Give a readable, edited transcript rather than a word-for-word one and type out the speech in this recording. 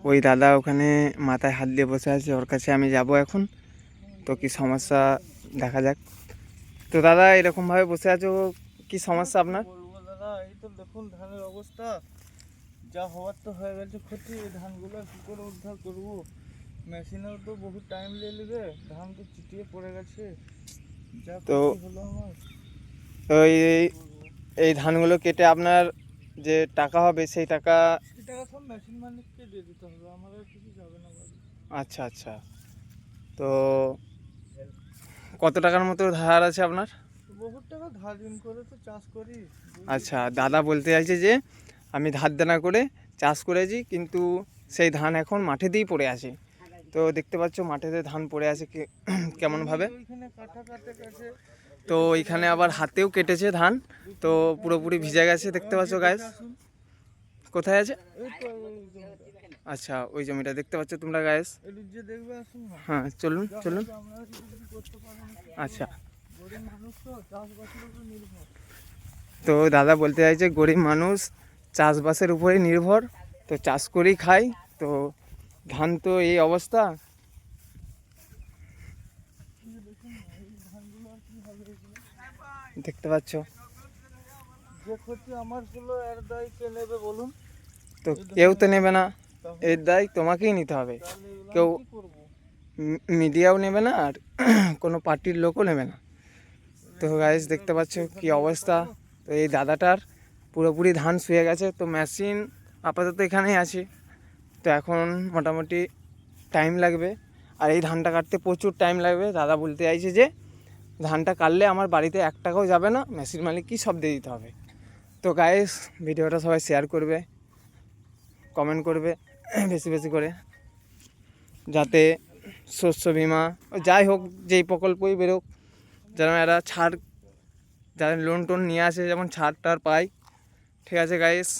ওই দাদা ওখানে মাথায় হাত দিয়ে বসে আছে, ওর কাছে আমি যাব এখন। তো কি সমস্যা দেখা যাক। তো দাদা এরকমভাবে বসে আছো, কি সমস্যা আপনার? বলবো দাদা, এই তো দেখুন ধানের অবস্থা যা হওয়ার তো হয়ে গেছে ক্ষতি। এই ধানগুলো কি করে উদ্ধার করব? মেশিনেও তো বহু টাইম নিয়ে নেবে, ধান তো চিটিয়ে পড়ে গেছে, যা তো ক্ষতি হলো আমার। তো এই ধানগুলো কেটে আপনার যে টাকা হবে সেই টাকা। এই টাকা সব মেশিন মালিককে দিয়ে দিতে হবে, আমার আর কিছু যাবে না বাড়ি। আচ্ছা আচ্ছা। তো কত টাকার মতো ধার আছে আপনার? বহু টাকা ধার ঋণ করে তো চাষ করি। আচ্ছা, দাদা বলতে চাইছে যে আমি ধার দেনা করে চাষ করেছি, কিন্তু সেই ধান এখন মাঠেতেই পড়ে আছে। তো দেখতে পাচ্ছ মাঠেতে ধান পড়ে আছে কেমনভাবে। ওইখানে কাটা কাটে গেছে। তো এইখানে আবার হাতেও কেটেছে ধান, তো পুরোপুরি ভিজে গেছে দেখতে পাচ্ছ গাইস। কোথায় আছে? এই তো ওই জমিটা। আচ্ছা, ওই জমিটা দেখতে পাচ্ছ তোমরা গাইস। এদিক যে দেখবে আসুন না। হ্যাঁ চলুন যা চলুন। হবে আমরা কিছু করতে পারবো না। আচ্ছা, গরিব মানুষ তো চাষবাসের উপর নির্ভর। তো দাদা বলতে চাইছে গরিব মানুষ চাষবাসের উপরেই নির্ভর, তো চাষ করেই খাই। তো ধান তো এই অবস্থা দেখতে পাচ্ছ। যে ক্ষতি আমার হলো এর দায় কে নেবে বলুন? তো কেউ তো নেবে না, এর দায় তোমাকেই নিতে হবে। তাহলে এগুলো কেউ আমি কি করবো? মিডিয়াও নেবে না, আর কোনো পার্টির লোকও নেবে না। তো গাইস দেখতে পাচ্ছ কি অবস্থা। তো এই দাদাটার পুরোপুরি ধান শুয়ে গেছে, তো মেশিন আপাতত এখানেই আছে। তো এখন মোটামুটি টাইম লাগবে, আর এই ধানটা কাটতে প্রচুর টাইম লাগবে। দাদা বলতে চাইছে যে ধানটা কাটলে আমার বাড়িতে 1 টাকাও যাবে না, মেশিন মালিক কি সব দিয়ে দিতে হবে। তো গাইস ভিডিওটা সবাই শেয়ার করবে, কমেন্ট করবে বেশি বেশি করে, যাতে শস্য বিমা যাই হোক যেই প্রকল্পই বেরোক যেন এরা ছাড়, যারা লোন টোন নিয়ে আসে যেমন ছাড় টাড় পায়। ঠিক আছে গাইস।